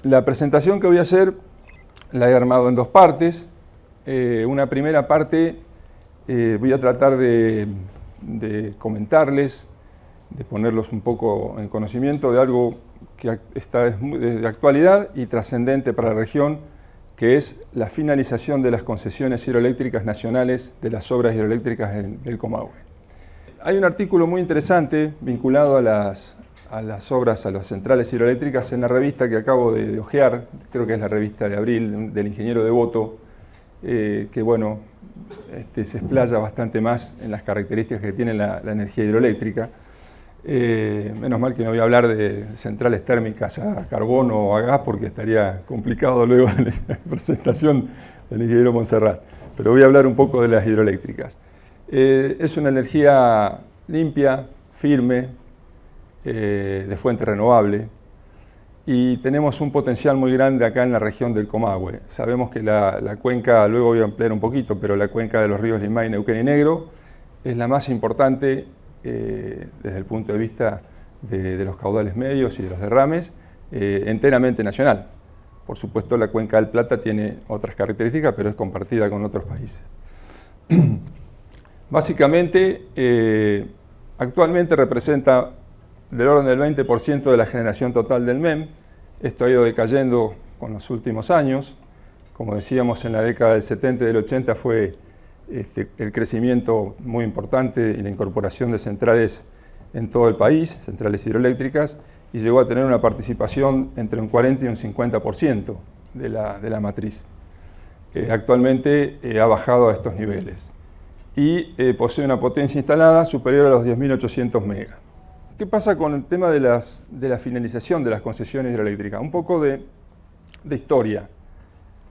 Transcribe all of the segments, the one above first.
La presentación que voy a hacer la he armado en dos partes. Una primera parte voy a tratar de comentarles, de ponerlos un poco en conocimiento de algo que está de actualidad y trascendente para la región, que es la finalización de las concesiones hidroeléctricas nacionales de las obras hidroeléctricas del Comahue. Hay un artículo muy interesante vinculado a las obras, a las centrales hidroeléctricas en la revista que acabo de hojear, creo que es la revista de abril del ingeniero Devoto, que bueno, se explaya bastante más en las características que tiene la energía hidroeléctrica. Menos mal que no voy a hablar de centrales térmicas a carbón o a gas porque estaría complicado luego la presentación del ingeniero Monserrat, pero voy a hablar un poco de las hidroeléctricas. Es una energía limpia, firme, de fuente renovable, y tenemos un potencial muy grande acá en la región del Comahue. Sabemos que la cuenca, luego voy a ampliar un poquito, pero la cuenca de los ríos Limay, Neuquén y Negro es la más importante desde el punto de vista de los caudales medios y de los derrames, enteramente nacional. Por supuesto, la cuenca del Plata tiene otras características, pero es compartida con otros países. Básicamente, actualmente representa del orden del 20% de la generación total del MEM. Esto ha ido decayendo con los últimos años. Como decíamos, en la década del 70 y del 80 fue el crecimiento muy importante y la incorporación de centrales en todo el país, centrales hidroeléctricas, y llegó a tener una participación entre un 40 y un 50% de la matriz. Actualmente ha bajado a estos niveles y posee una potencia instalada superior a los 10.800 megas. ¿Qué pasa con el tema de la finalización de las concesiones hidroeléctricas? Un poco de historia.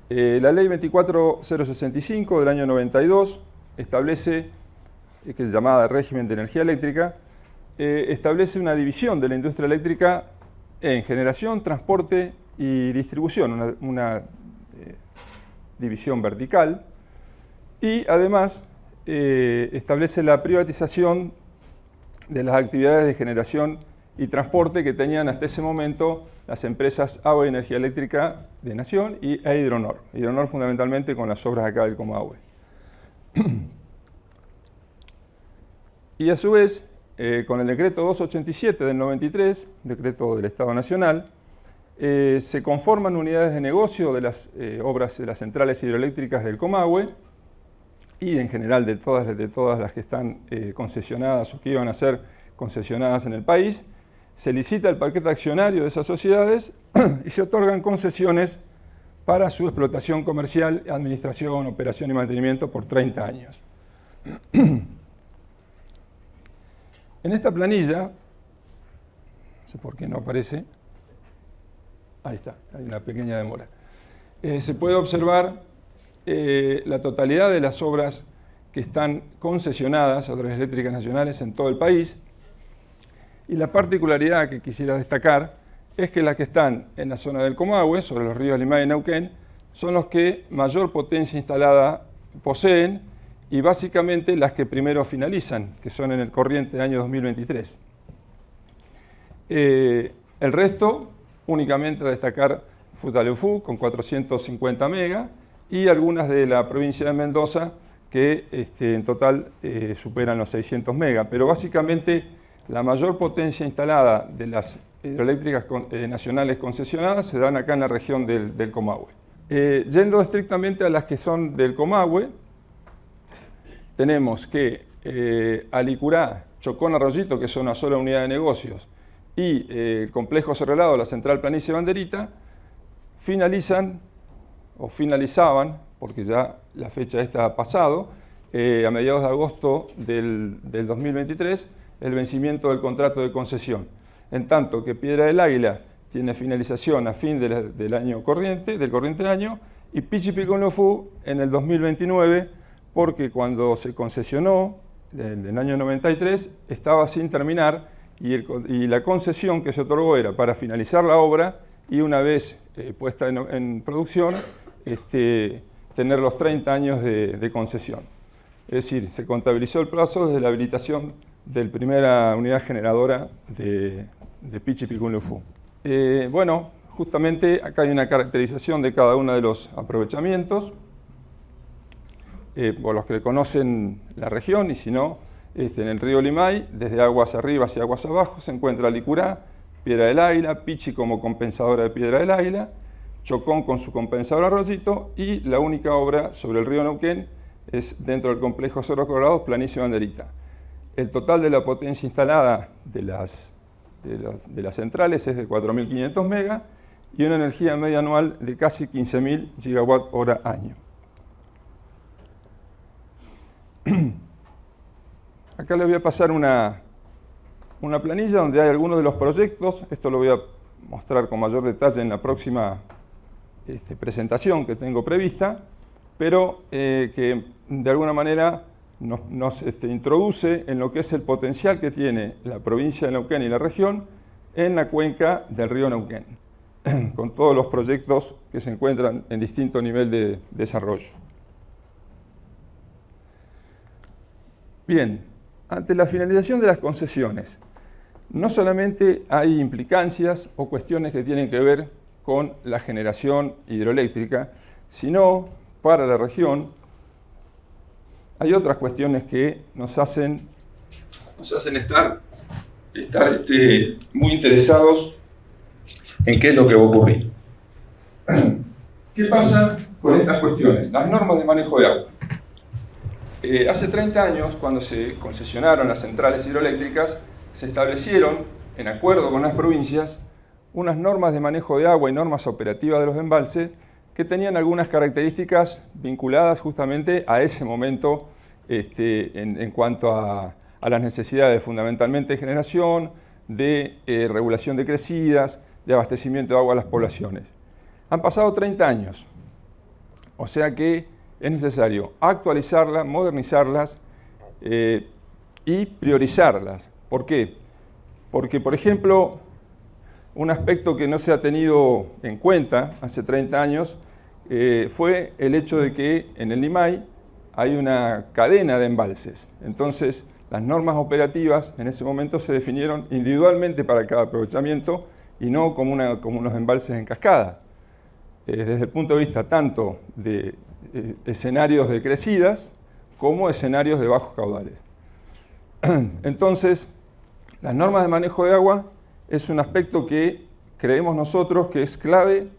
La ley 24065 del año 92 establece, que es llamada régimen de energía eléctrica, establece una división de la industria eléctrica en generación, transporte y distribución, una división vertical, y además establece la privatización de las actividades de generación y transporte que tenían hasta ese momento las empresas Agua y Energía Eléctrica de Nación e Hidronor. Hidronor fundamentalmente con las obras acá del Comahue. Y a su vez, con el decreto 287 del 93, decreto del Estado Nacional, se conforman unidades de negocio de las obras de las centrales hidroeléctricas del Comahue y en general de todas las que están concesionadas o que iban a ser concesionadas en el país. Se licita el paquete accionario de esas sociedades y se otorgan concesiones para su explotación comercial, administración, operación y mantenimiento por 30 años. En esta planilla, no sé por qué no aparece, ahí está, hay una pequeña demora, se puede observar la totalidad de las obras que están concesionadas a obras eléctricas nacionales en todo el país. Y la particularidad que quisiera destacar es que las que están en la zona del Comahue, sobre los ríos Limay y Neuquén, son los que mayor potencia instalada poseen y básicamente las que primero finalizan, que son en el corriente año 2023. El resto, únicamente a destacar Futaleufú con 450 megas y algunas de la provincia de Mendoza que en total superan los 600 megas, pero básicamente la mayor potencia instalada de las hidroeléctricas nacionales concesionadas se dan acá en la región del Comahue. Yendo estrictamente a las que son del Comahue, tenemos que Alicurá, Chocón, Arroyito, que son una sola unidad de negocios, y el complejo Cerrelado, la central Planicie Banderita, finalizan o finalizaban, porque ya la fecha esta ha pasado, a mediados de agosto del 2023, el vencimiento del contrato de concesión. En tanto que Piedra del Águila tiene finalización a fin del año corriente, del corriente año, y Pichipilco-Leufú en el 2029, porque cuando se concesionó, en el año 93, estaba sin terminar y la concesión que se otorgó era para finalizar la obra y una vez puesta en producción, tener los 30 años de concesión. Es decir, se contabilizó el plazo desde la habilitación de la primera unidad generadora de Pichipilco-Leufú. Bueno, justamente acá hay una caracterización de cada uno de los aprovechamientos, por los que conocen la región, y si no, en el río Limay, desde aguas arriba hacia aguas abajo, se encuentra Licurá, Piedra del Águila, Pichi como compensadora de Piedra del Águila, Chocón con su compensador Arroyito, y la única obra sobre el río Neuquén es dentro del complejo Cerros Colorados, Planicie Banderita. El total de la potencia instalada de las centrales es de 4.500 megas y una energía media anual de casi 15.000 gigawatt hora año. Acá les voy a pasar una planilla donde hay algunos de los proyectos. Esto lo voy a mostrar con mayor detalle en la próxima presentación que tengo prevista, pero que de alguna manera nos introduce en lo que es el potencial que tiene la provincia de Neuquén y la región en la cuenca del río Neuquén, con todos los proyectos que se encuentran en distinto nivel de desarrollo. Bien, ante la finalización de las concesiones, no solamente hay implicancias o cuestiones que tienen que ver con la generación hidroeléctrica, sino para la región hay otras cuestiones que nos hacen estar muy interesados en qué es lo que va a ocurrir. ¿Qué pasa con estas cuestiones? Las normas de manejo de agua. Hace 30 años, cuando se concesionaron las centrales hidroeléctricas, se establecieron, en acuerdo con las provincias, unas normas de manejo de agua y normas operativas de los embalses que tenían algunas características vinculadas justamente a ese momento en cuanto a las necesidades fundamentalmente de generación, de regulación de crecidas, de abastecimiento de agua a las poblaciones. Han pasado 30 años, o sea que es necesario actualizarlas, modernizarlas y priorizarlas. ¿Por qué? Porque, por ejemplo, un aspecto que no se ha tenido en cuenta hace 30 años fue el hecho de que en el Limay hay una cadena de embalses. Entonces, las normas operativas en ese momento se definieron individualmente para cada aprovechamiento y no como unos embalses en cascada. Desde el punto de vista tanto de escenarios de crecidas como escenarios de bajos caudales. Entonces, las normas de manejo de agua es un aspecto que creemos nosotros que es clave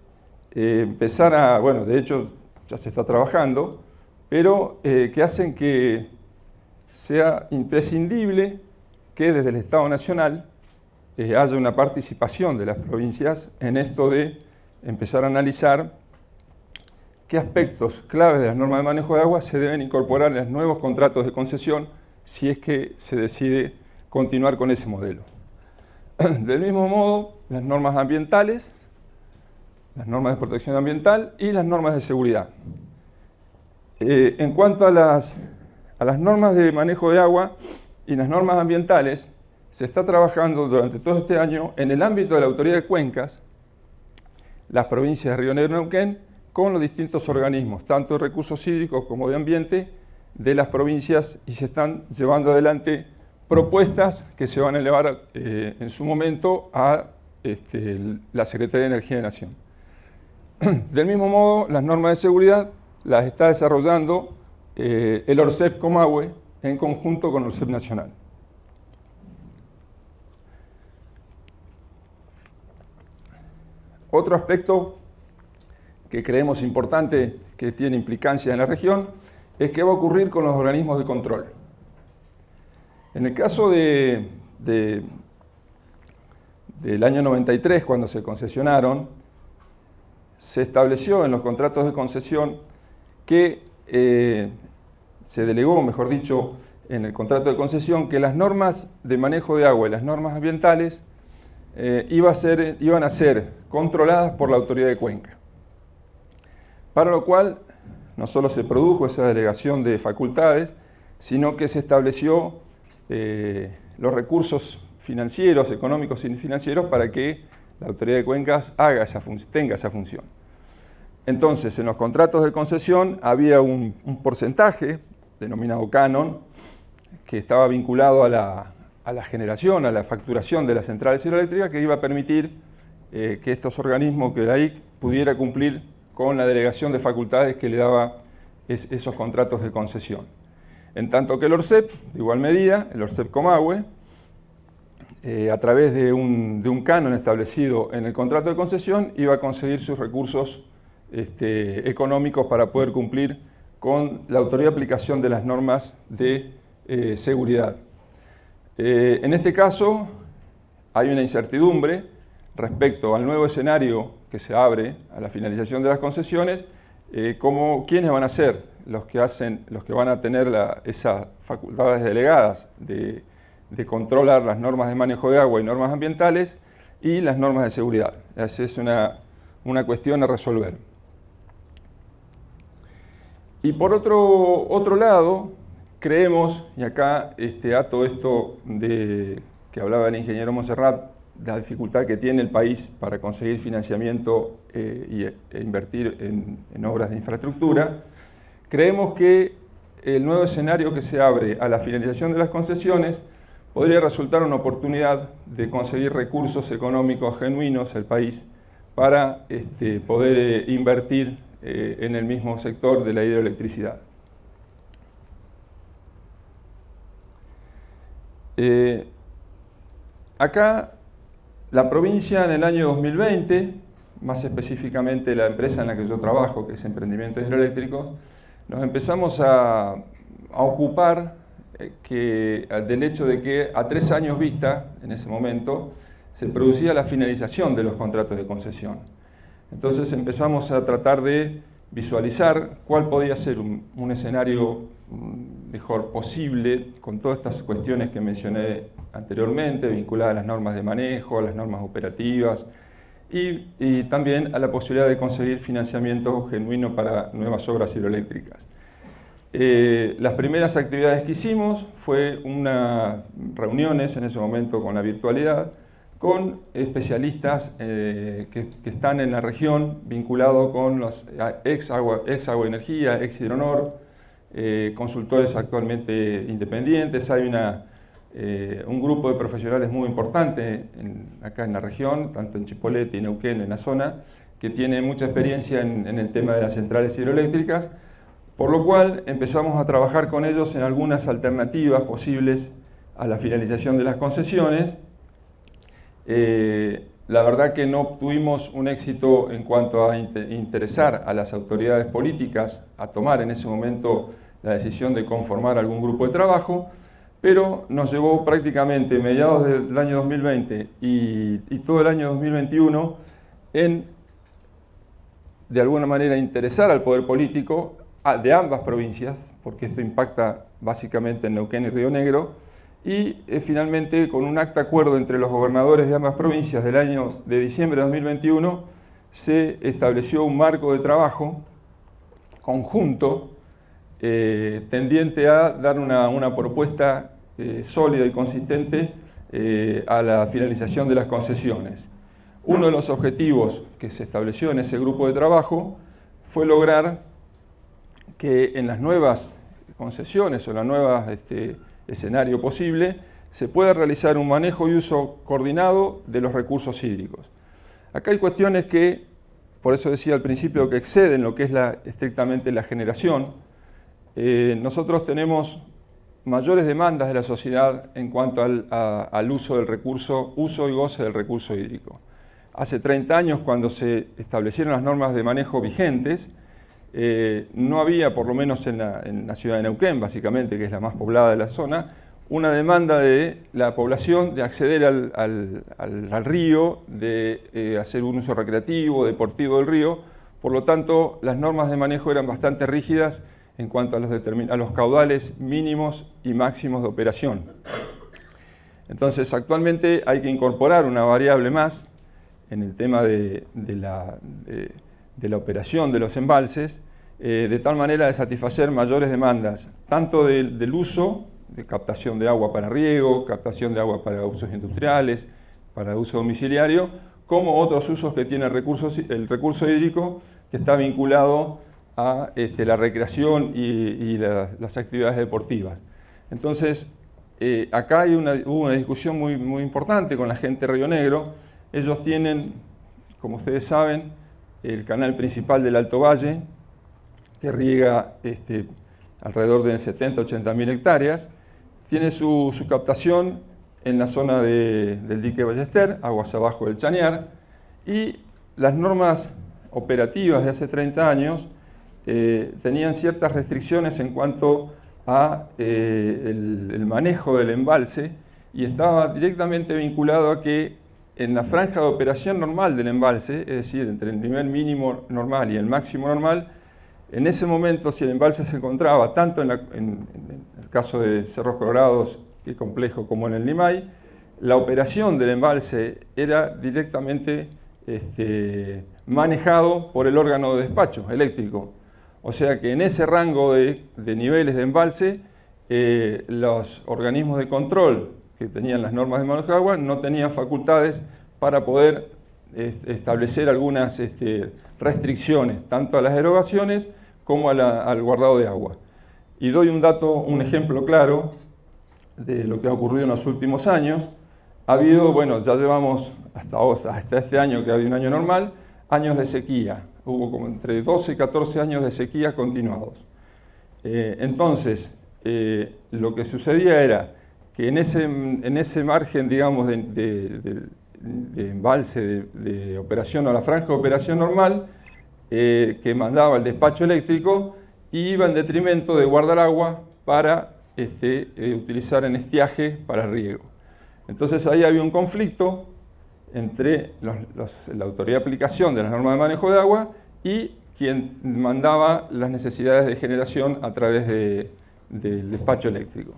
empezar a, bueno, de hecho ya se está trabajando, pero que hacen que sea imprescindible que desde el Estado Nacional haya una participación de las provincias en esto de empezar a analizar qué aspectos claves de las normas de manejo de agua se deben incorporar en los nuevos contratos de concesión si es que se decide continuar con ese modelo. Del mismo modo, las normas ambientales, las normas de protección ambiental y las normas de seguridad. En cuanto a las normas de manejo de agua y las normas ambientales, se está trabajando durante todo este año en el ámbito de la Autoridad de Cuencas, las provincias de Río Negro y Neuquén, con los distintos organismos, tanto de recursos hídricos como de ambiente, de las provincias, y se están llevando adelante propuestas que se van a elevar en su momento a la Secretaría de Energía de Nación. Del mismo modo, las normas de seguridad las está desarrollando el ORCEP Comahue en conjunto con el ORCEP Nacional. Otro aspecto que creemos importante, que tiene implicancia en la región, es qué va a ocurrir con los organismos de control. En el caso del año 93, cuando se concesionaron, se estableció en los contratos de concesión que se delegó, mejor dicho, en el contrato de concesión, que las normas de manejo de agua y las normas ambientales iban a ser controladas por la Autoridad de Cuenca. Para lo cual, no solo se produjo esa delegación de facultades, sino que se estableció los recursos financieros, económicos y financieros para que la Autoridad de Cuencas tenga esa función. Entonces, en los contratos de concesión había un porcentaje, denominado canon, que estaba vinculado a la generación, a la facturación de las centrales hidroeléctricas, que iba a permitir que estos organismos, que la IC pudiera cumplir con la delegación de facultades que le daba esos contratos de concesión. En tanto que el ORCEP, de igual medida, el ORCEP Comahue, a través de un canon establecido en el contrato de concesión, iba a conseguir sus recursos económicos para poder cumplir con la autoridad de aplicación de las normas de seguridad. En este caso, hay una incertidumbre respecto al nuevo escenario que se abre a la finalización de las concesiones, quiénes van a ser los que van a tener esas facultades delegadas de controlar las normas de manejo de agua y normas ambientales y las normas de seguridad. Esa es una cuestión a resolver. Y por otro lado, creemos, y acá ato esto que hablaba el ingeniero Monserrat, la dificultad que tiene el país para conseguir financiamiento e invertir en obras de infraestructura, creemos que el nuevo escenario que se abre a la finalización de las concesiones podría resultar una oportunidad de conseguir recursos económicos genuinos al país para poder invertir en el mismo sector de la hidroelectricidad. Acá la provincia en el año 2020, más específicamente la empresa en la que yo trabajo, que es Emprendimientos Hidroeléctricos, nos empezamos a ocupar del hecho de que a 3 años vista, en ese momento, se producía la finalización de los contratos de concesión. Entonces empezamos a tratar de visualizar cuál podía ser un escenario mejor posible con todas estas cuestiones que mencioné anteriormente, vinculadas a las normas de manejo, a las normas operativas y también a la posibilidad de conseguir financiamiento genuino para nuevas obras hidroeléctricas. Las primeras actividades que hicimos fue unas reuniones en ese momento con la virtualidad, con especialistas que están en la región vinculados con los ex Agua Energía, ex Hidronor, consultores actualmente independientes. Hay un grupo de profesionales muy importante acá en la región, tanto en Chipolete y Neuquén, en la zona, que tiene mucha experiencia en el tema de las centrales hidroeléctricas, por lo cual empezamos a trabajar con ellos en algunas alternativas posibles a la finalización de las concesiones. La verdad que no obtuvimos un éxito en cuanto a interesar a las autoridades políticas a tomar en ese momento la decisión de conformar algún grupo de trabajo, pero nos llevó prácticamente mediados del año 2020 y todo el año 2021 en, de alguna manera, interesar al poder político de ambas provincias, porque esto impacta básicamente en Neuquén y Río Negro, y finalmente con un acta acuerdo entre los gobernadores de ambas provincias del año de diciembre de 2021 se estableció un marco de trabajo conjunto tendiente a dar una propuesta sólida y consistente a la finalización de las concesiones. Uno de los objetivos que se estableció en ese grupo de trabajo fue lograr que en las nuevas concesiones o en el nuevo escenario posible se pueda realizar un manejo y uso coordinado de los recursos hídricos. Acá hay cuestiones que, por eso decía al principio, que exceden lo que es estrictamente la generación. Nosotros tenemos mayores demandas de la sociedad en cuanto al uso del recurso, uso y goce del recurso hídrico. Hace 30 años, cuando se establecieron las normas de manejo vigentes, no había, por lo menos en la ciudad de Neuquén, básicamente, que es la más poblada de la zona, una demanda de la población de acceder al río, de hacer un uso recreativo, deportivo del río. Por lo tanto, las normas de manejo eran bastante rígidas en cuanto a los caudales mínimos y máximos de operación. Entonces, actualmente hay que incorporar una variable más en el tema de la operación de los embalses, de tal manera de satisfacer mayores demandas, tanto del uso, de captación de agua para riego, captación de agua para usos industriales, para uso domiciliario, como otros usos que tiene el recurso hídrico, que está vinculado a la recreación y las actividades deportivas. Entonces, acá hubo una discusión muy importante con la gente de Río Negro. Ellos tienen como ustedes saben, el canal principal del Alto Valle, que riega alrededor de 70-80.000 hectáreas, tiene su captación en la zona del dique Ballester, aguas abajo del Chañar, y las normas operativas de hace 30 años tenían ciertas restricciones en cuanto a el manejo del embalse, y estaba directamente vinculado a que en la franja de operación normal del embalse, es decir, entre el nivel mínimo normal y el máximo normal, en ese momento, si el embalse se encontraba tanto en el caso de Cerros Colorados y Complejo como en el Limay, la operación del embalse era directamente manejado por el órgano de despacho eléctrico. O sea que en ese rango de niveles de embalse, los organismos de control que tenían las normas de manejo de agua no tenían facultades para poder establecer algunas restricciones, tanto a las erogaciones como al guardado de agua. Y doy un ejemplo claro de lo que ha ocurrido en los últimos años. Ha habido, bueno, ya llevamos hasta este año, que ha habido un año normal, años de sequía. Hubo como entre 12 y 14 años de sequía continuados. Entonces, lo que sucedía era que en ese margen, digamos, de embalse de operación o la franja de operación normal, que mandaba el despacho eléctrico, iba en detrimento de guardar agua para utilizar en estiaje para riego. Entonces ahí había un conflicto entre la autoridad de aplicación de las normas de manejo de agua y quien mandaba las necesidades de generación a través del despacho eléctrico.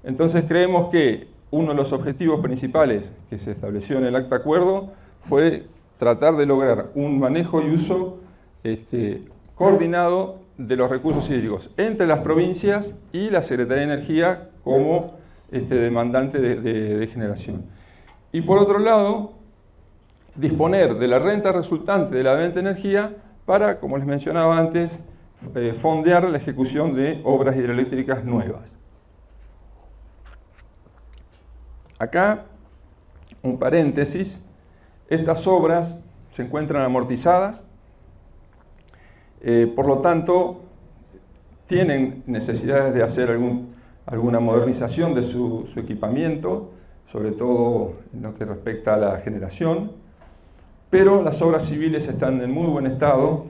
Entonces creemos que uno de los objetivos principales que se estableció en el acta acuerdo fue tratar de lograr un manejo y uso coordinado de los recursos hídricos entre las provincias y la Secretaría de Energía como demandante de generación. Y por otro lado, disponer de la renta resultante de la venta de energía para, como les mencionaba antes, fondear la ejecución de obras hidroeléctricas nuevas. Acá, un paréntesis, estas obras se encuentran amortizadas, por lo tanto, tienen necesidades de hacer alguna modernización de su equipamiento, sobre todo en lo que respecta a la generación, pero las obras civiles están en muy buen estado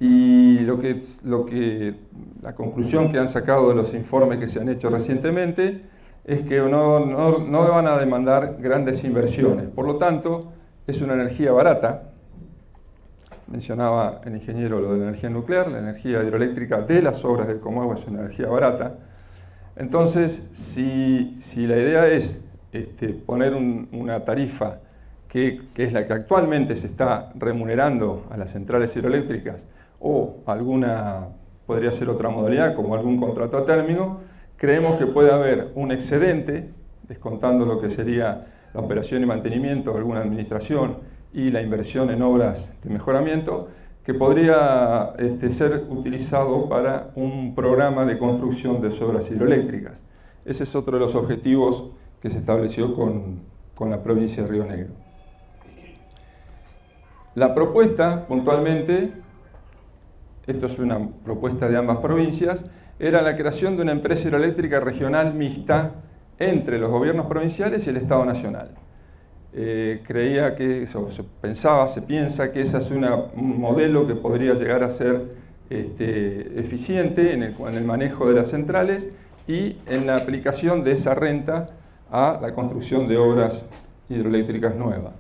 y la conclusión que han sacado de los informes que se han hecho recientemente es que no van a demandar grandes inversiones. Por lo tanto, es una energía barata. Mencionaba el ingeniero lo de la energía nuclear, la energía hidroeléctrica de las obras del Comahue es una energía barata. Entonces, si la idea es poner una tarifa que es la que actualmente se está remunerando a las centrales hidroeléctricas o podría ser otra modalidad como algún contrato térmico, creemos que puede haber un excedente, descontando lo que sería la operación y mantenimiento de alguna administración y la inversión en obras de mejoramiento, que podría ser utilizado para un programa de construcción de obras hidroeléctricas. Ese es otro de los objetivos que se estableció con la provincia de Río Negro. La propuesta, puntualmente, esto es una propuesta de ambas provincias, era la creación de una empresa hidroeléctrica regional mixta entre los gobiernos provinciales y el Estado Nacional. Creía que se piensa que ese es un modelo que podría llegar a ser eficiente en el manejo de las centrales y en la aplicación de esa renta a la construcción de obras hidroeléctricas nuevas.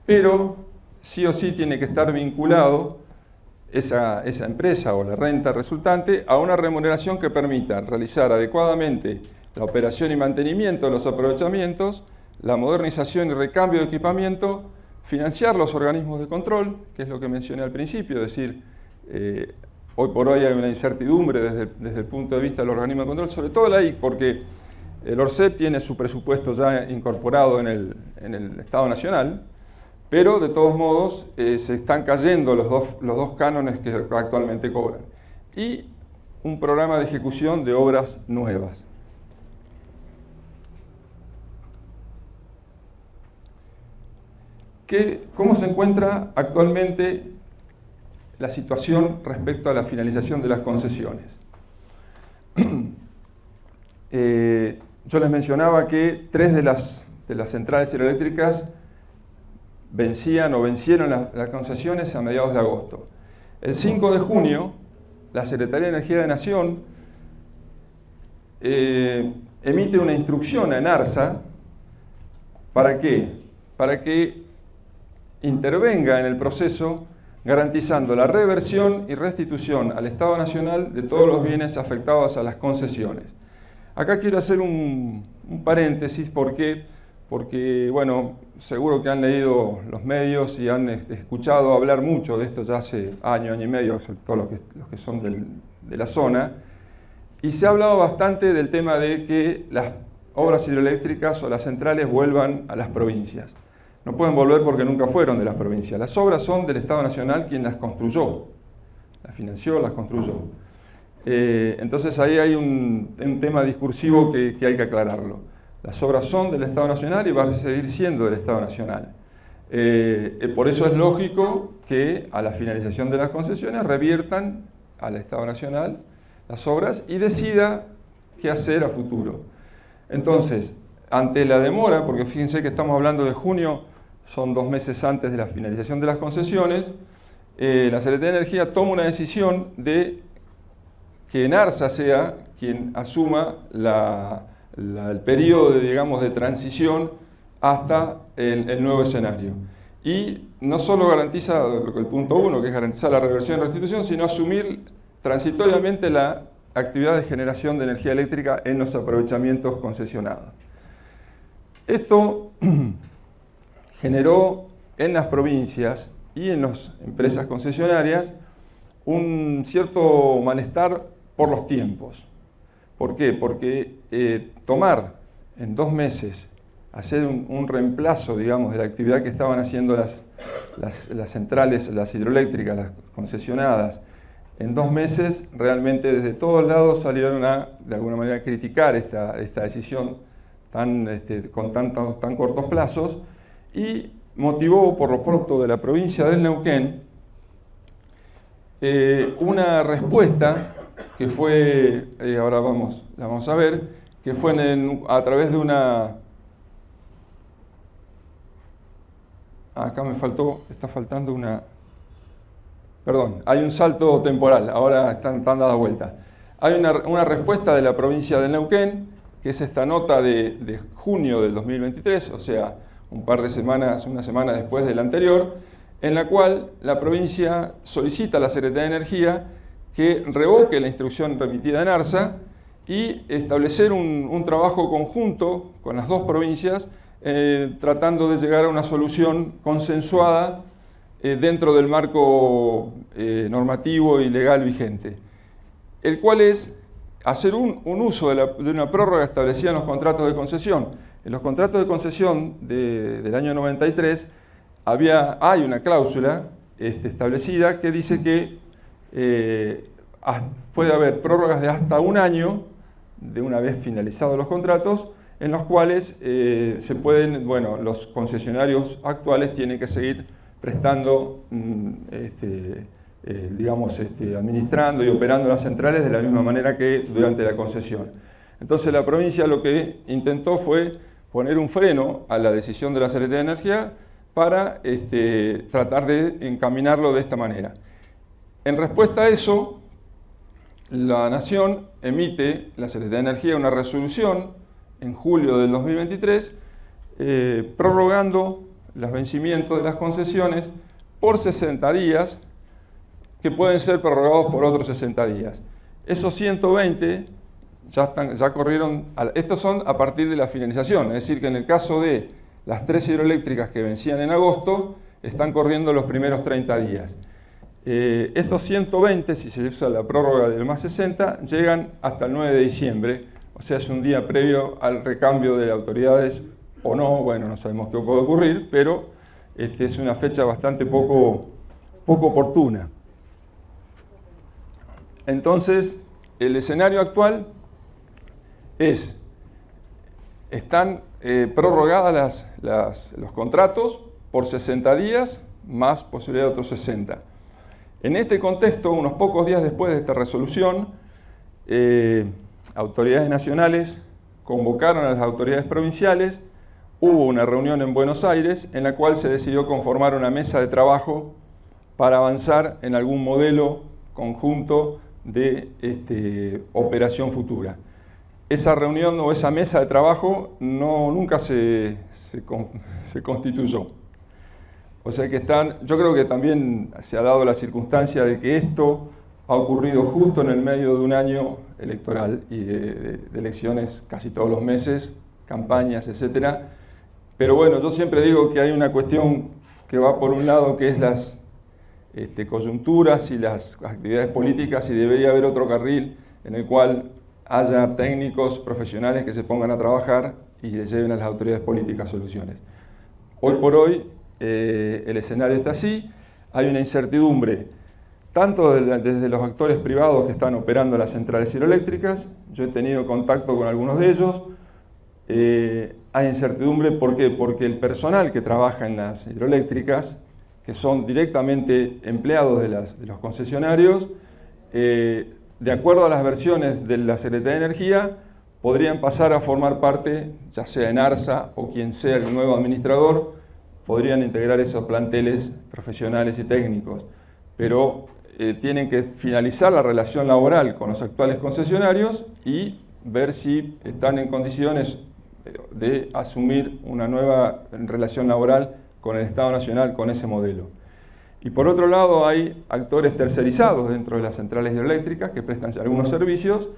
Pero sí o sí tiene que estar vinculado esa empresa o la renta resultante a una remuneración que permita realizar adecuadamente la operación y mantenimiento de los aprovechamientos, la modernización y recambio de equipamiento, financiar los organismos de control, que es lo que mencioné al principio, es decir, hoy por hoy hay una incertidumbre desde el punto de vista del organismo de control, sobre todo la IC, porque el ORCEP tiene su presupuesto ya incorporado en el Estado Nacional, pero de todos modos se están cayendo los dos cánones que actualmente cobran. Y un programa de ejecución de obras nuevas. ¿Cómo se encuentra actualmente la situación respecto a la finalización de las concesiones? Yo les mencionaba que 3 de las centrales hidroeléctricas vencieron las concesiones a mediados de agosto. El 5 de junio, la Secretaría de Energía de Nación emite una instrucción a ENARSA. ¿Para qué? Para que intervenga en el proceso garantizando la reversión y restitución al Estado Nacional de todos los bienes afectados a las concesiones. Acá quiero hacer un paréntesis porque, bueno, seguro que han leído los medios y han escuchado hablar mucho de esto ya hace año y medio, sobre todo los que son de la zona, y se ha hablado bastante del tema de que las obras hidroeléctricas o las centrales vuelvan a las provincias. No pueden volver porque nunca fueron de las provincias. Las obras son del Estado Nacional quien las construyó, las financió, las construyó. Entonces ahí hay un tema discursivo que hay que aclararlo. Las obras son del Estado Nacional y van a seguir siendo del Estado Nacional. Por eso es lógico que a la finalización de las concesiones reviertan al Estado Nacional las obras y decida qué hacer a futuro. Entonces, ante la demora, porque fíjense que estamos hablando de junio, son 2 meses antes de la finalización de las concesiones, la Secretaría de Energía toma una decisión de que ENARSA sea quien asuma el periodo de transición hasta el nuevo escenario. Y no solo garantiza el punto 1, que es garantizar la reversión y restitución, sino asumir transitoriamente la actividad de generación de energía eléctrica en los aprovechamientos concesionados. Esto generó en las provincias y en las empresas concesionarias un cierto malestar por los tiempos. ¿Por qué? Porque tomar en 2 meses, hacer un reemplazo, digamos, de la actividad que estaban haciendo las centrales, las hidroeléctricas, las concesionadas, en 2 meses, realmente desde todos lados salieron a, de alguna manera, criticar esta decisión con tan cortos plazos, y motivó, por lo pronto, de la provincia del Neuquén, una respuesta que fue, ahora la vamos a ver, que fue a través de una... Acá está faltando una... Perdón, hay un salto temporal, ahora están dando vuelta. Hay una respuesta de la provincia del Neuquén, que es esta nota de junio del 2023, o sea, un par de semanas, una semana después de la anterior, en la cual la provincia solicita a la Secretaría de Energía que revoque la instrucción remitida en ENARSA y establecer un trabajo conjunto con las 2 provincias, tratando de llegar a una solución consensuada dentro del marco normativo y legal vigente, el cual es hacer un uso de una prórroga establecida en los contratos de concesión. En los contratos de concesión del año 93 hay una cláusula establecida que dice que puede haber prórrogas de hasta 1 año, de una vez finalizados los contratos, en los cuales los concesionarios actuales tienen que seguir prestando, administrando y operando las centrales de la misma manera que durante la concesión. Entonces la provincia lo que intentó fue poner un freno a la decisión de la Secretaría de Energía para tratar de encaminarlo de esta manera. En respuesta a eso, la Nación emite, la Secretaría de Energía, una resolución en julio del 2023 prorrogando los vencimientos de las concesiones por 60 días, que pueden ser prorrogados por otros 60 días. Esos 120 ya corrieron, estos son a partir de la finalización, es decir, que en el caso de las 3 hidroeléctricas que vencían en agosto, están corriendo los primeros 30 días. Estos 120, si se usa la prórroga del más 60, llegan hasta el 9 de diciembre, o sea, es un día previo al recambio de las autoridades, o no, bueno, no sabemos qué puede ocurrir, pero es una fecha bastante poco oportuna. Entonces, el escenario actual están prorrogadas los contratos por 60 días, más posibilidad de otros 60. En este contexto, unos pocos días después de esta resolución, autoridades nacionales convocaron a las autoridades provinciales, hubo una reunión en Buenos Aires en la cual se decidió conformar una mesa de trabajo para avanzar en algún modelo conjunto de operación futura. Esa reunión o esa mesa de trabajo nunca se constituyó. O sea que yo creo que también se ha dado la circunstancia de que esto ha ocurrido justo en el medio de un año electoral y de elecciones casi todos los meses, campañas, etc. Pero bueno, yo siempre digo que hay una cuestión que va por un lado, que es las coyunturas y las actividades políticas, y debería haber otro carril en el cual haya técnicos profesionales que se pongan a trabajar y le lleven a las autoridades políticas soluciones. Hoy por hoy el escenario está así, hay una incertidumbre tanto desde los actores privados que están operando las centrales hidroeléctricas. Yo he tenido contacto con algunos de ellos. Hay incertidumbre, ¿por qué? Porque el personal que trabaja en las hidroeléctricas, que son directamente empleados de los concesionarios, de acuerdo a las versiones de la Secretaría de Energía, podrían pasar a formar parte, ya sea en ARSA o quien sea el nuevo administrador, podrían integrar esos planteles profesionales y técnicos. Pero tienen que finalizar la relación laboral con los actuales concesionarios y ver si están en condiciones de asumir una nueva relación laboral con el Estado Nacional con ese modelo. Y por otro lado hay actores tercerizados dentro de las centrales hidroeléctricas que prestan algunos servicios,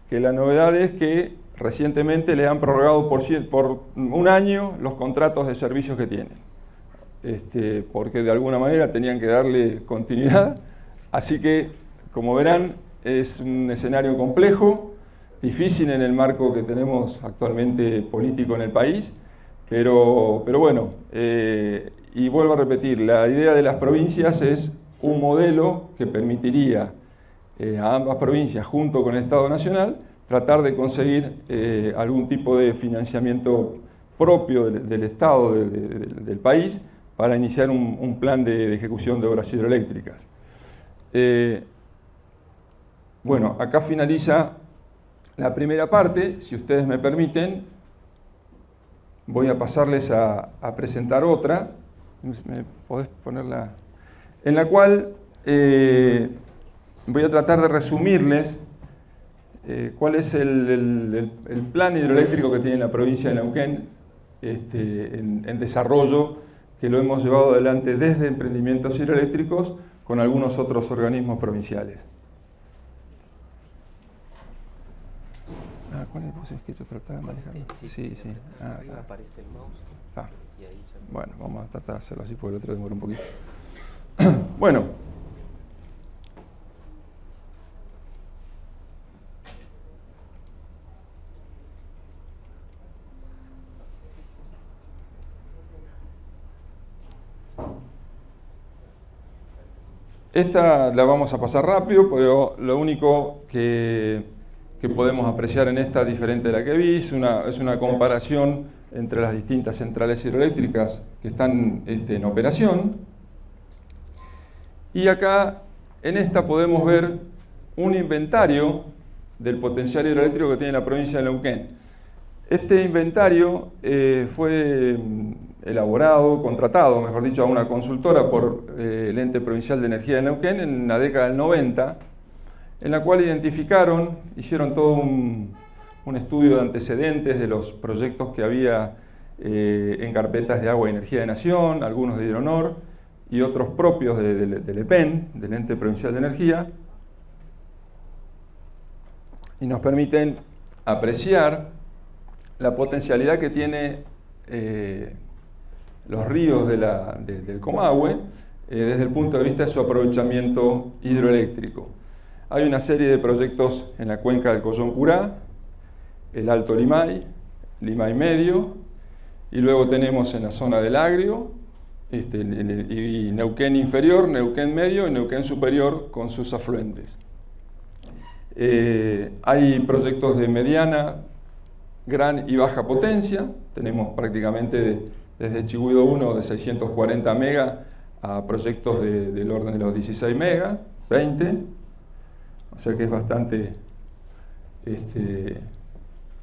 que la novedad es que recientemente le han prorrogado por un año los contratos de servicios que tienen, porque de alguna manera tenían que darle continuidad. Así que, como verán, es un escenario complejo, difícil en el marco que tenemos actualmente político en el país, pero bueno, y vuelvo a repetir, la idea de las provincias es un modelo que permitiría a ambas provincias, junto con el Estado Nacional, tratar de conseguir algún tipo de financiamiento propio del Estado, del país, para iniciar un plan de ejecución de obras hidroeléctricas. Bueno, acá finaliza la primera parte. Si ustedes me permiten, voy a pasarles a presentar otra. ¿Me podés ponerla? En la cual voy a tratar de resumirles cuál es el plan hidroeléctrico que tiene la provincia de Neuquén en desarrollo, que lo hemos llevado adelante desde emprendimientos hidroeléctricos con algunos otros organismos provinciales. ¿Cuál es? ¿Es que yo trataba de manejar? Sí. Arriba aparece el mouse. Y ahí ya... Bueno, vamos a tratar de hacerlo así porque el otro demora un poquito. Bueno. Esta la vamos a pasar rápido, pero lo único que podemos apreciar en esta, diferente de la que vi, es una comparación entre las distintas centrales hidroeléctricas que están en operación. Y acá, en esta, podemos ver un inventario del potencial hidroeléctrico que tiene la provincia de Neuquén. Este inventario fue elaborado, contratado, mejor dicho, a una consultora por el Ente Provincial de Energía de Neuquén en la década del 90, en la cual hicieron todo un estudio de antecedentes de los proyectos que había en carpetas de Agua y Energía de Nación, algunos de Hidronor y otros propios del EPEN, del Ente Provincial de Energía, y nos permiten apreciar la potencialidad que tiene los ríos del Comahue desde el punto de vista de su aprovechamiento hidroeléctrico. Hay una serie de proyectos en la cuenca del Collón Curá, el Alto Limay, Limay Medio, y luego tenemos en la zona del Agrio, y Neuquén Inferior, Neuquén Medio y Neuquén Superior con sus afluentes. Hay proyectos de mediana, gran y baja potencia. Tenemos prácticamente desde Chihuido 1 de 640 megas a proyectos del orden de los 16 megas, 20, o sea que es bastante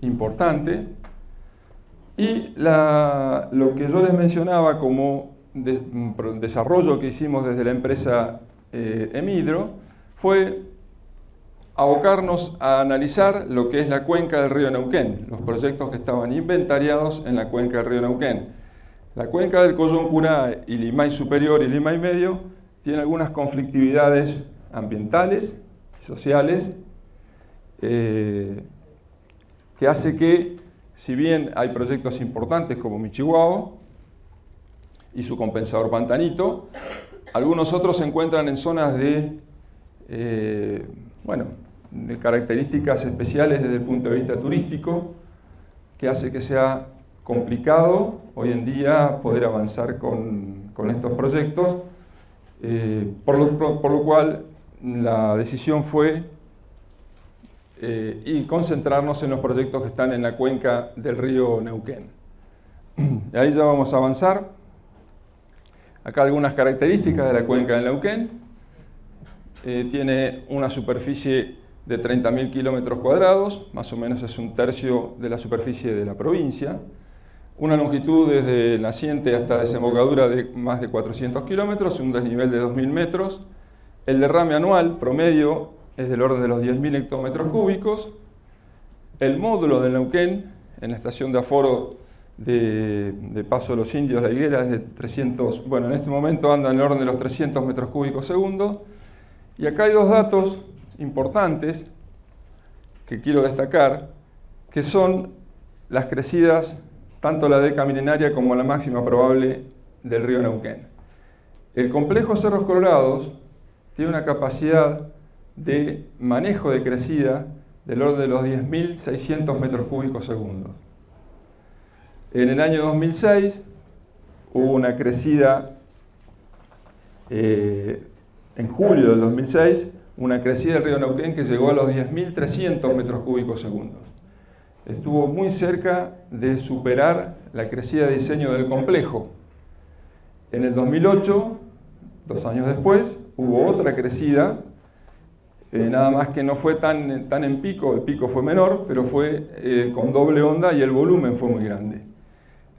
importante. Y lo que yo les mencionaba como desarrollo que hicimos desde la empresa Emidro fue abocarnos a analizar lo que es la cuenca del río Neuquén, los proyectos que estaban inventariados en la cuenca del río Neuquén. La cuenca del Collón-Curá y Limay Superior y Limay Medio tiene algunas conflictividades ambientales y sociales que hace que, si bien hay proyectos importantes como Michihuahua y su compensador Pantanito, algunos otros se encuentran en zonas de características especiales desde el punto de vista turístico, que hace que sea complicado hoy en día poder avanzar con estos proyectos, por lo cual la decisión fue concentrarnos en los proyectos que están en la cuenca del río Neuquén. Y ahí ya vamos a avanzar. Acá algunas características de la cuenca del Neuquén. Tiene una superficie de 30.000 kilómetros cuadrados, más o menos es un tercio de la superficie de la provincia. Una longitud desde el naciente hasta desembocadura de más de 400 kilómetros, un desnivel de 2.000 metros. El derrame anual promedio es del orden de los 10.000 hectómetros cúbicos. El módulo del Neuquén, en la estación de aforo de Paso de los Indios, La Higuera, es de 300, en este momento anda en el orden de los 300 metros cúbicos segundo. Y acá hay dos datos importantes que quiero destacar, que son las crecidas, tanto la década milenaria como la máxima probable del río Neuquén. El complejo Cerros Colorados tiene una capacidad de manejo de crecida del orden de los 10.600 metros cúbicos segundos. En el año 2006 hubo una crecida, en julio del 2006, una crecida del río Neuquén que llegó a los 10.300 metros cúbicos segundos. Estuvo muy cerca de superar la crecida de diseño del complejo. En el 2008, 2 años después, hubo otra crecida, nada más que no fue tan en pico, el pico fue menor, pero fue con doble onda y el volumen fue muy grande.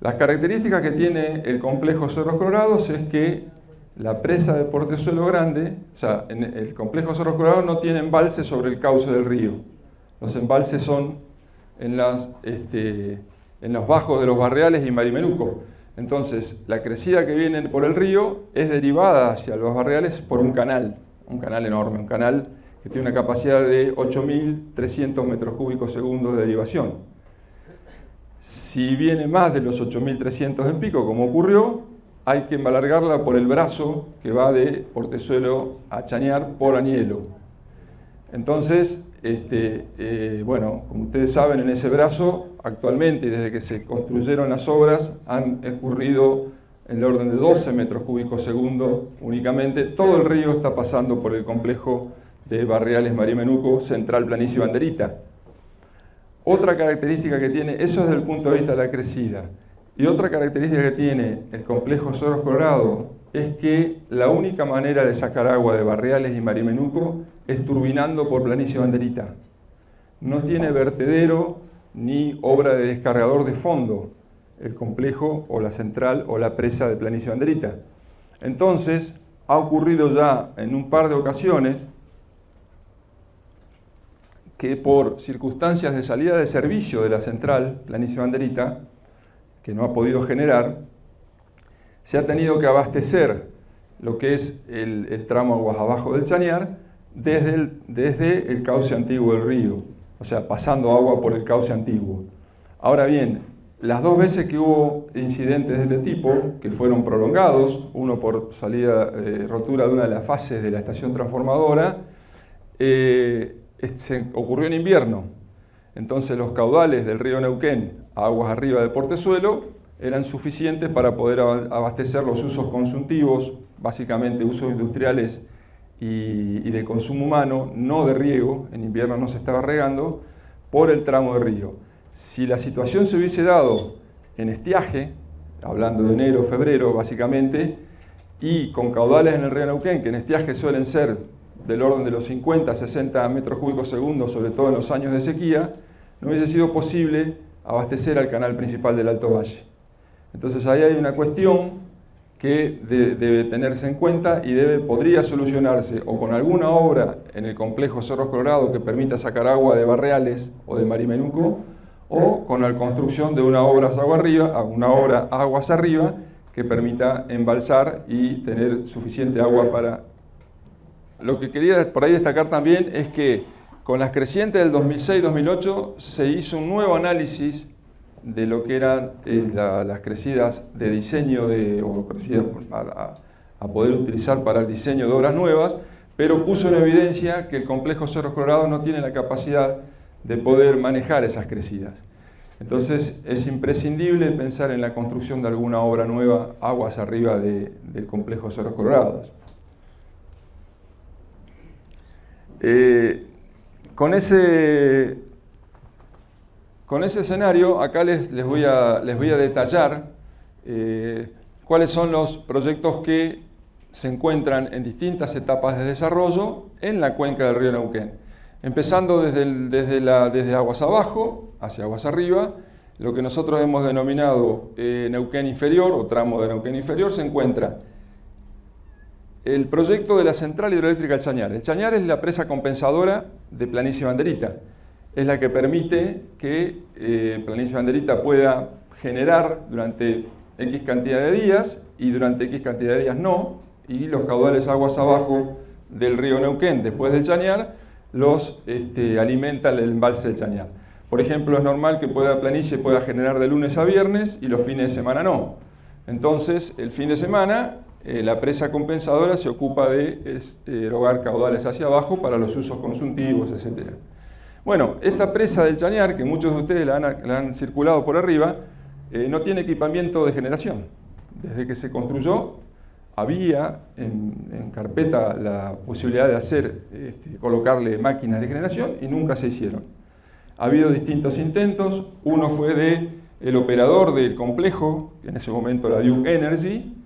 Las características que tiene el complejo Cerros Colorados es que la presa de Portezuelo Grande, o sea, en el complejo Cerros Colorados no tiene embalse sobre el cauce del río. Los embalses son en los bajos de los barriales y Marimenuco. Entonces, la crecida que viene por el río es derivada hacia los barriales por un canal enorme, un canal que tiene una capacidad de 8.300 metros cúbicos segundos de derivación. Si viene más de los 8.300 en pico, como ocurrió, hay que alargarla por el brazo que va de Portezuelo a Chañar por Añelo. Entonces, como ustedes saben, en ese brazo, actualmente, desde que se construyeron las obras, han escurrido en el orden de 12 metros cúbicos segundo únicamente. Todo el río está pasando por el complejo de barriales Marimenuco, Central, Planicie y Banderita. Otra característica que tiene, eso desde el punto de vista de la crecida, y otra característica que tiene el complejo Cerros Colorados es que la única manera de sacar agua de barriales y Marimenuco es turbinando por Planicie y Banderita. No tiene vertedero ni obra de descargador de fondo el complejo o la central o la presa de Planicie y Banderita. Entonces, ha ocurrido ya en un par de ocasiones que por circunstancias de salida de servicio de la central Planicie y Banderita, que no ha podido generar, se ha tenido que abastecer lo que es el tramo aguas abajo del Chañar desde el cauce antiguo del río, o sea, pasando agua por el cauce antiguo. Ahora bien, las 2 veces que hubo incidentes de este tipo, que fueron prolongados, uno por rotura de una de las fases de la estación transformadora, ocurrió en invierno. Entonces los caudales del río Neuquén a aguas arriba de Portezuelo eran suficientes para poder abastecer los usos consultivos, básicamente usos industriales y de consumo humano, no de riego, en invierno no se estaba regando, por el tramo de río. Si la situación se hubiese dado en estiaje, hablando de enero, febrero básicamente, y con caudales en el río Neuquén, que en estiaje suelen ser del orden de los 50 a 60 metros cúbicos segundo, sobre todo en los años de sequía, no hubiese sido posible abastecer al canal principal del Alto Valle. Entonces ahí hay una cuestión que debe tenerse en cuenta y podría solucionarse o con alguna obra en el complejo Cerros Colorado que permita sacar agua de Barreales o de Marimenuco, o con la construcción de una obra aguas arriba que permita embalsar y tener suficiente agua para... Lo que quería por ahí destacar también es que con las crecientes del 2006-2008 se hizo un nuevo análisis de lo que eran las crecidas de diseño o crecidas a poder utilizar para el diseño de obras nuevas, pero puso en evidencia que el complejo Cerros Colorado no tiene la capacidad de poder manejar esas crecidas. Entonces es imprescindible pensar en la construcción de alguna obra nueva aguas arriba del complejo Cerros Colorados. Con ese escenario, acá les voy a detallar cuáles son los proyectos que se encuentran en distintas etapas de desarrollo en la cuenca del río Neuquén. Empezando desde aguas abajo hacia aguas arriba, lo que nosotros hemos denominado Neuquén Inferior o tramo de Neuquén Inferior, se encuentra el proyecto de la central hidroeléctrica del Chañar. El Chañar es la presa compensadora de Planicie Banderita. Es la que permite que Planicie Banderita pueda generar durante X cantidad de días y durante X cantidad de días no, y los caudales aguas abajo del río Neuquén después del Chañar los alimenta el embalse del Chañar. Por ejemplo, es normal que Planicie pueda generar de lunes a viernes y los fines de semana no. Entonces, el fin de semana la presa compensadora se ocupa de erogar caudales hacia abajo para los usos consultivos, etc. Bueno, esta presa del Chañar, que muchos de ustedes la han circulado por arriba, no tiene equipamiento de generación. Desde que se construyó, había en carpeta la posibilidad de colocarle máquinas de generación y nunca se hicieron. Ha habido distintos intentos. Uno fue del operador del complejo, en ese momento la Duke Energy,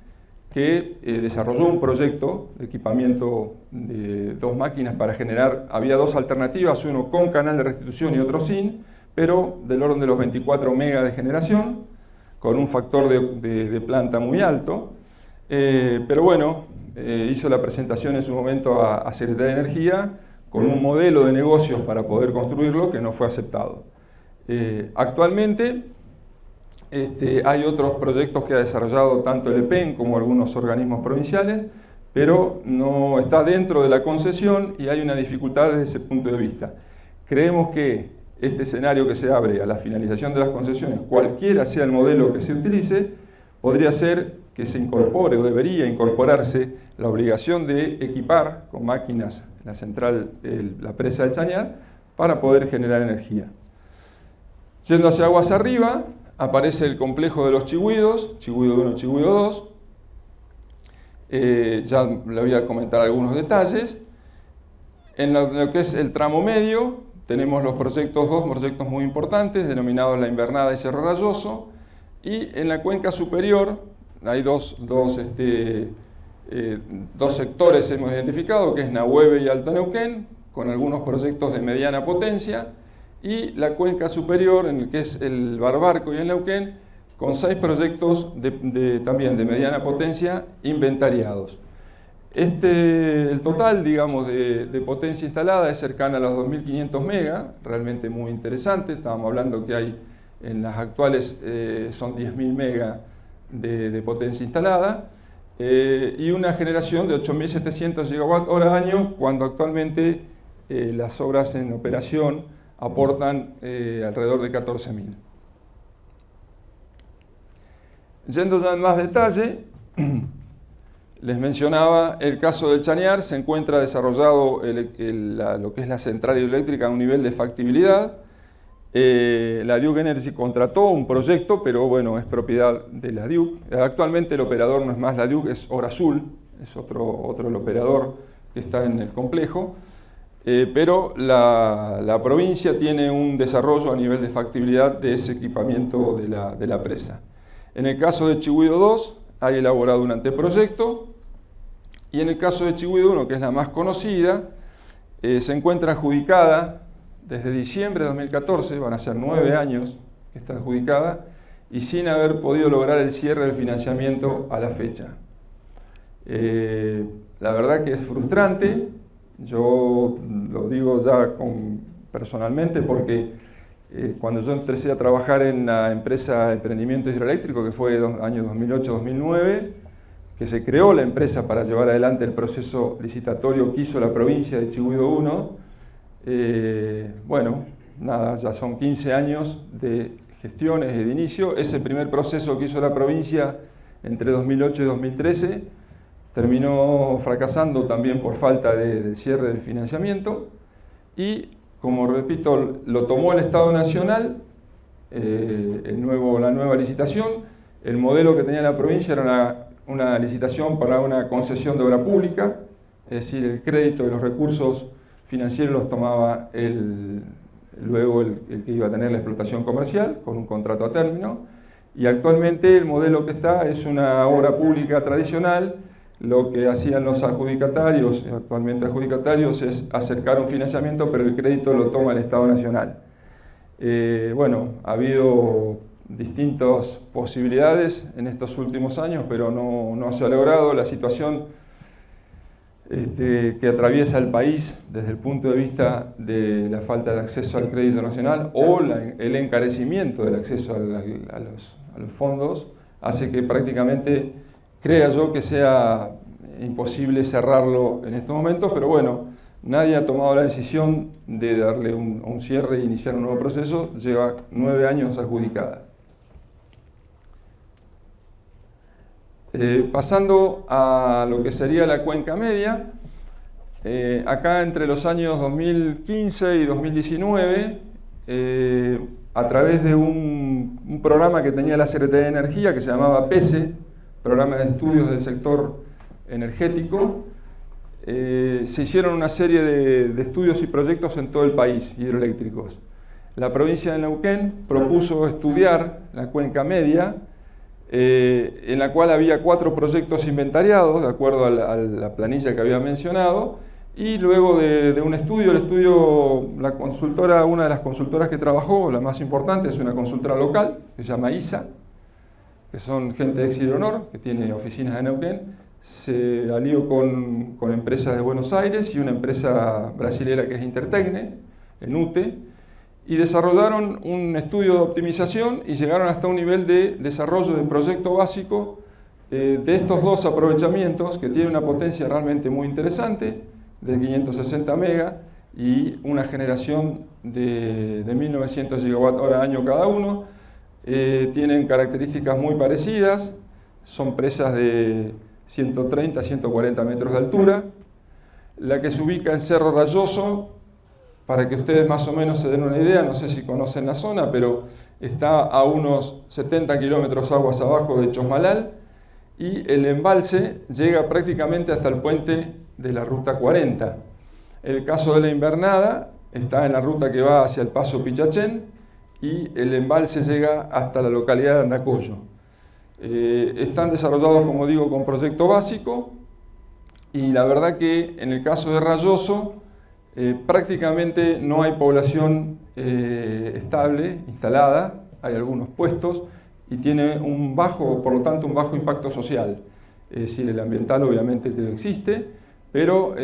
que desarrolló un proyecto de equipamiento de 2 máquinas para generar. Había 2 alternativas, uno con canal de restitución y otro sin, pero del orden de los 24 megas de generación, con un factor de planta muy alto. Pero bueno, hizo la presentación en su momento a Secretaría de Energía con un modelo de negocios para poder construirlo que no fue aceptado. Actualmente hay otros proyectos que ha desarrollado tanto el EPEN como algunos organismos provinciales, pero no está dentro de la concesión y hay una dificultad desde ese punto de vista. Creemos que este escenario que se abre a la finalización de las concesiones, cualquiera sea el modelo que se utilice, podría ser que se incorpore o debería incorporarse la obligación de equipar con máquinas la central, la presa del Chañar, para poder generar energía. Yendo hacia aguas arriba, aparece el complejo de los Chigüidos, Chigüido 1, Chigüido 2. Ya le voy a comentar algunos detalles. En lo que es el tramo medio, tenemos dos proyectos muy importantes, denominados La Invernada y Cerro Rayoso. Y en la cuenca superior hay dos sectores hemos identificado, que es Nahueve y Alto Neuquén, con algunos proyectos de mediana potencia, y la cuenca superior, en el que es el Barbarco y el Neuquén, con 6 proyectos también de mediana potencia inventariados. El total, digamos, de potencia instalada es cercana a los 2.500 megas, realmente muy interesante. Estábamos hablando que hay, en las actuales son 10.000 megas de potencia instalada, y una generación de 8.700 gigawatt-hora año, cuando actualmente las obras en operación aportan alrededor de 14.000. Yendo ya en más detalle, les mencionaba el caso del Chañar. Se encuentra desarrollado lo que es la central hidroeléctrica a un nivel de factibilidad. La Duke Energy contrató un proyecto, pero bueno, es propiedad de la Duke. Actualmente el operador no es más la Duke, es Orazul, es otro el operador que está en el complejo. Pero la provincia tiene un desarrollo a nivel de factibilidad de ese equipamiento de la presa. En el caso de Chigüido 2, hay elaborado un anteproyecto, y en el caso de Chigüido 1, que es la más conocida, se encuentra adjudicada desde diciembre de 2014, van a ser 9 años que está adjudicada, y sin haber podido lograr el cierre del financiamiento a la fecha. La verdad que es frustrante, yo lo digo ya personalmente porque cuando yo empecé a trabajar en la empresa de emprendimiento hidroeléctrico, que fue año 2008-2009, que se creó la empresa para llevar adelante el proceso licitatorio que hizo la provincia de Chigüido 1, bueno, nada, ya son 15 años de gestiones de inicio. Ese primer proceso que hizo la provincia entre 2008 y 2013 terminó fracasando también por falta del cierre del financiamiento y, como repito, lo tomó el Estado Nacional, la nueva licitación. El modelo que tenía la provincia era una licitación para una concesión de obra pública, es decir, el crédito y los recursos financieros los tomaba luego el que iba a tener la explotación comercial con un contrato a término, y actualmente el modelo que está es una obra pública tradicional. Lo que hacían los adjudicatarios, actualmente adjudicatarios, es acercar un financiamiento, pero el crédito lo toma el Estado Nacional. Bueno, ha habido distintas posibilidades en estos últimos años, pero no se ha logrado. La situación que atraviesa el país desde el punto de vista de la falta de acceso al crédito nacional o el encarecimiento del acceso a los fondos hace que prácticamente crea yo que sea imposible cerrarlo en estos momentos, pero bueno, nadie ha tomado la decisión de darle un cierre e iniciar un nuevo proceso. Lleva 9 años adjudicada. Pasando a lo que sería la cuenca media, acá entre los años 2015 y 2019, a través de un programa que tenía la Secretaría de Energía que se llamaba PESE, Programa de Estudios del Sector Energético, se hicieron una serie de estudios y proyectos en todo el país, hidroeléctricos. La provincia de Neuquén propuso estudiar la cuenca media, en la cual había 4 proyectos inventariados, de acuerdo a la planilla que había mencionado, y luego de un estudio, la consultora, una de las consultoras que trabajó, la más importante, es una consultora local, que se llama ISA, que son gente de Exhidronor, que tiene oficinas en Neuquén, se alió con empresas de Buenos Aires y una empresa brasilera que es Intertecne, en UTE, y desarrollaron un estudio de optimización y llegaron hasta un nivel de desarrollo de proyecto básico de estos 2 aprovechamientos que tienen una potencia realmente muy interesante, de 560 mega y una generación de 1900 gigawatt-hora año cada uno. Tienen características muy parecidas, son presas de 130 a 140 metros de altura. La que se ubica en Cerro Rayoso, para que ustedes más o menos se den una idea, no sé si conocen la zona, pero está a unos 70 kilómetros aguas abajo de Chosmalal, y el embalse llega prácticamente hasta el puente de la Ruta 40. El caso de la Invernada está en la ruta que va hacia el Paso Pichachén, y el embalse llega hasta la localidad de Andacollo. Están desarrollados, como digo, con proyecto básico, y la verdad que en el caso de Rayoso prácticamente no hay población estable, instalada, hay algunos puestos, y tiene por lo tanto un bajo impacto social. Es decir, el ambiental obviamente que existe, pero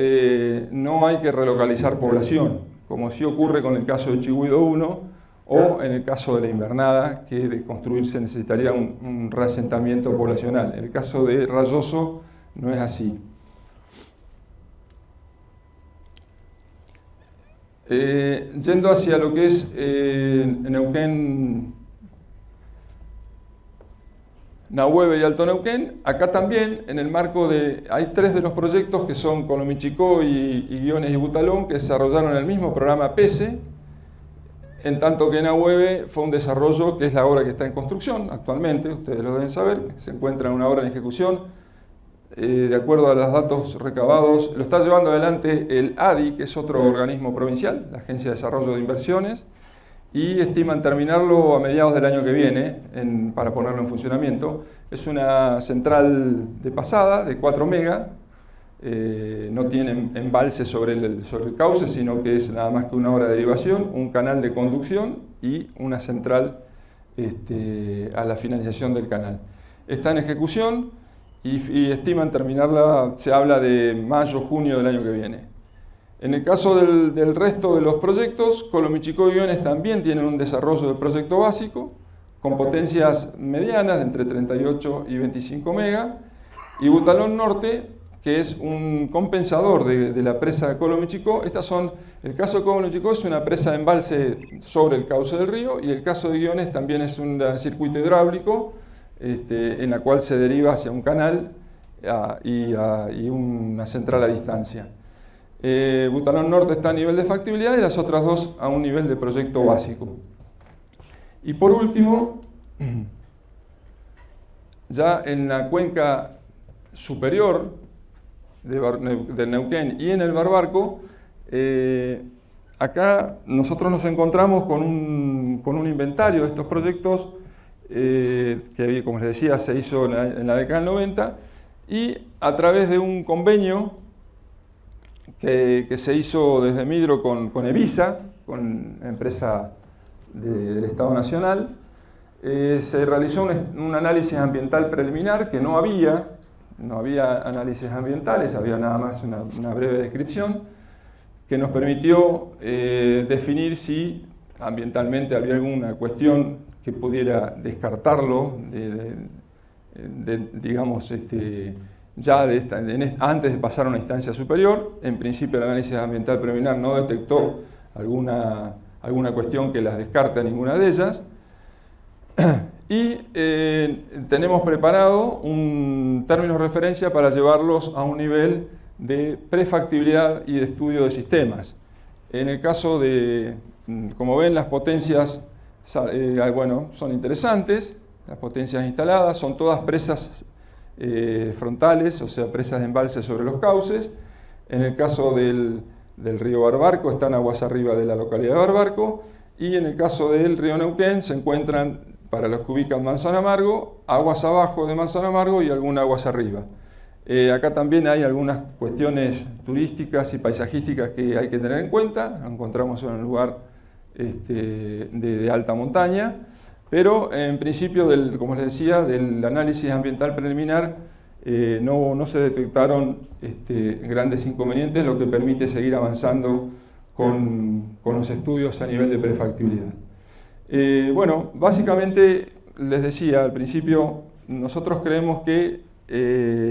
no hay que relocalizar población, como sí ocurre con el caso de Chigüido 1, o en el caso de la Invernada, que de construirse necesitaría un reasentamiento poblacional. En el caso de Rayoso no es así. Yendo hacia lo que es Neuquén, Nahueve y Alto Neuquén, acá también en el marco hay 3 de los proyectos que son Colomichicó y Guiones y Butalón, que desarrollaron el mismo programa PESE, en tanto que Nahueve fue un desarrollo que es la obra que está en construcción actualmente, ustedes lo deben saber, se encuentra una obra en ejecución. De acuerdo a los datos recabados, lo está llevando adelante el ADI, que es otro organismo provincial, la Agencia de Desarrollo de Inversiones, y estiman terminarlo a mediados del año que viene para ponerlo en funcionamiento. Es una central de pasada de 4 megas, no tiene embalse sobre el cauce, sino que es nada más que una obra de derivación, un canal de conducción y una central a la finalización del canal. Está en ejecución y estiman terminarla, se habla de mayo, junio del año que viene. En el caso del resto de los proyectos, Colomichicó y Guiones también tienen un desarrollo de proyecto básico con potencias medianas de entre 38 y 25 megas, y Butalón Norte, que es un compensador de la presa de Colomichicó. El caso de Colomichicó es una presa de embalse sobre el cauce del río, y el caso de Guiones también es un circuito hidráulico en la cual se deriva hacia un canal y una central a distancia. Butalón Norte está a nivel de factibilidad y las otras dos a un nivel de proyecto básico. Y por último, ya en la cuenca superior del Neuquén y en el Barbarco, acá nosotros nos encontramos con un inventario de estos proyectos que, como les decía, se hizo en la década del 90, y a través de un convenio que se hizo desde Midro con Evisa, con la empresa del Estado Nacional, se realizó un análisis ambiental preliminar, que no había análisis ambientales, había nada más una breve descripción, que nos permitió definir si ambientalmente había alguna cuestión que pudiera descartarlo, digamos, ya antes de pasar a una instancia superior. En principio el análisis ambiental preliminar no detectó alguna cuestión que las descarte a ninguna de ellas. Y tenemos preparado un término de referencia para llevarlos a un nivel de prefactibilidad y de estudio de sistemas. En el caso de, como ven, las potencias son interesantes. Las potencias instaladas son todas presas frontales, o sea, presas de embalse sobre los cauces. En el caso del río Barbarco, están aguas arriba de la localidad de Barbarco, y en el caso del río Neuquén se encuentran, para los que ubican Manzano Amargo, aguas abajo de Manzano Amargo y algunas aguas arriba. Acá también hay algunas cuestiones turísticas y paisajísticas que hay que tener en cuenta. Nos encontramos en un lugar de alta montaña, pero en principio, como les decía, del análisis ambiental preliminar no se detectaron grandes inconvenientes, lo que permite seguir avanzando con los estudios a nivel de prefactibilidad. Bueno, básicamente les decía al principio, nosotros creemos que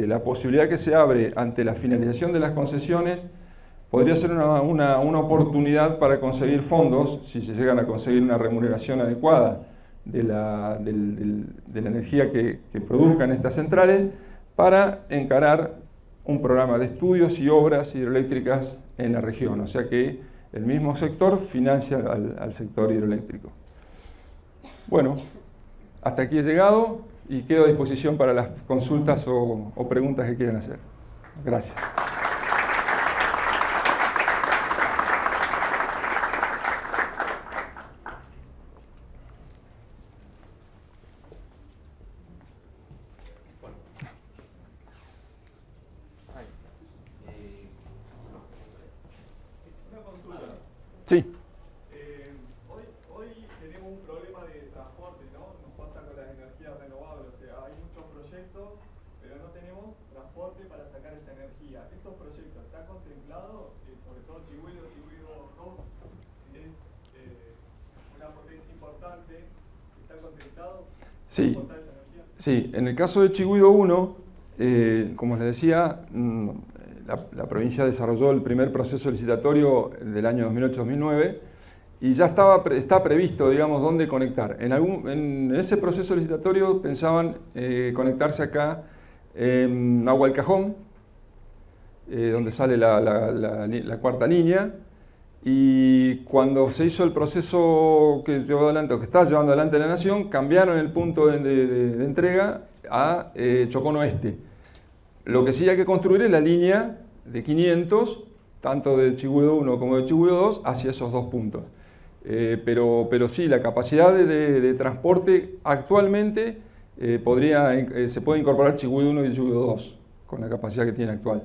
la posibilidad que se abre ante la finalización de las concesiones podría ser una oportunidad para conseguir fondos, si se llegan a conseguir una remuneración adecuada de la energía que produzcan estas centrales, para encarar un programa de estudios y obras hidroeléctricas en la región. O sea que el mismo sector financia al sector hidroeléctrico. Bueno, hasta aquí he llegado y quedo a disposición para las consultas o preguntas que quieran hacer. Gracias. Sí. Hoy tenemos un problema de transporte, ¿no? Nos pasa con las energías renovables, o sea, hay muchos proyectos, pero no tenemos transporte para sacar esa energía. ¿Estos proyectos están contemplados? Sobre todo Chigüiro 2 es una potencia importante, ¿está contemplado? Sí. Sí, en el caso de Chigüiro 1, como les decía, la provincia desarrolló el primer proceso licitatorio del año 2008-2009 y ya está previsto, digamos, dónde conectar. En ese proceso licitatorio pensaban conectarse acá en Agua del Cajón, donde sale la cuarta línea, y cuando se hizo el proceso que llevó adelante, o que está llevando adelante la Nación, cambiaron el punto de entrega a Chocón Oeste. Lo que sí hay que construir es la línea de 500, tanto de Chigüiro 1 como de Chigüiro 2, hacia esos dos puntos. Pero sí, la capacidad de transporte actualmente se puede incorporar Chigüí 1 y Chigüí 2 con la capacidad que tiene actual.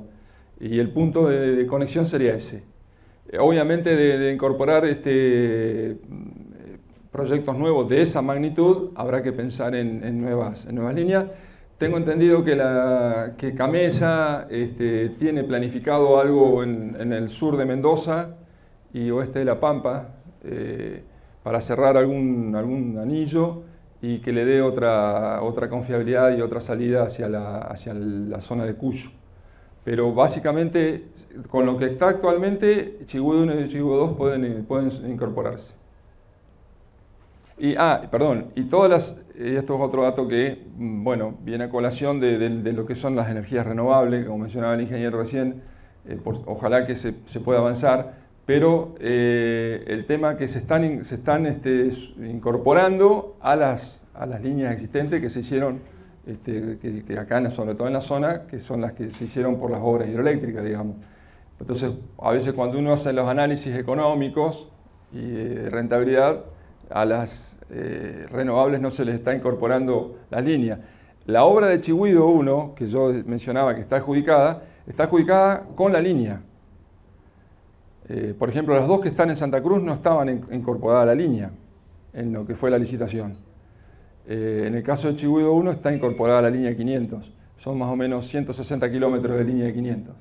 Y el punto de conexión sería ese. Obviamente de incorporar proyectos nuevos de esa magnitud habrá que pensar en nuevas líneas. Tengo entendido que Camesa tiene planificado algo en el sur de Mendoza y oeste de La Pampa para cerrar algún anillo y que le dé otra confiabilidad y otra salida hacia la zona de Cuyo. Pero básicamente, con lo que está actualmente, Chigüí 1 y Chigüí 2 pueden incorporarse. Y esto es otro dato que, bueno, viene a colación de lo que son las energías renovables, como mencionaba el ingeniero recién, ojalá que se pueda avanzar, pero el tema que se están incorporando a las líneas existentes que se hicieron, que acá, sobre todo en la zona, que son las que se hicieron por las obras hidroeléctricas, digamos. Entonces, a veces cuando uno hace los análisis económicos y de rentabilidad, a las renovables no se les está incorporando la línea. La obra de Chigüí 1, que yo mencionaba que está adjudicada con la línea. Por ejemplo, las dos que están en Santa Cruz no estaban incorporadas a la línea en lo que fue la licitación. En el caso de Chigüí 1 está incorporada a la línea 500. Son más o menos 160 kilómetros de línea de 500.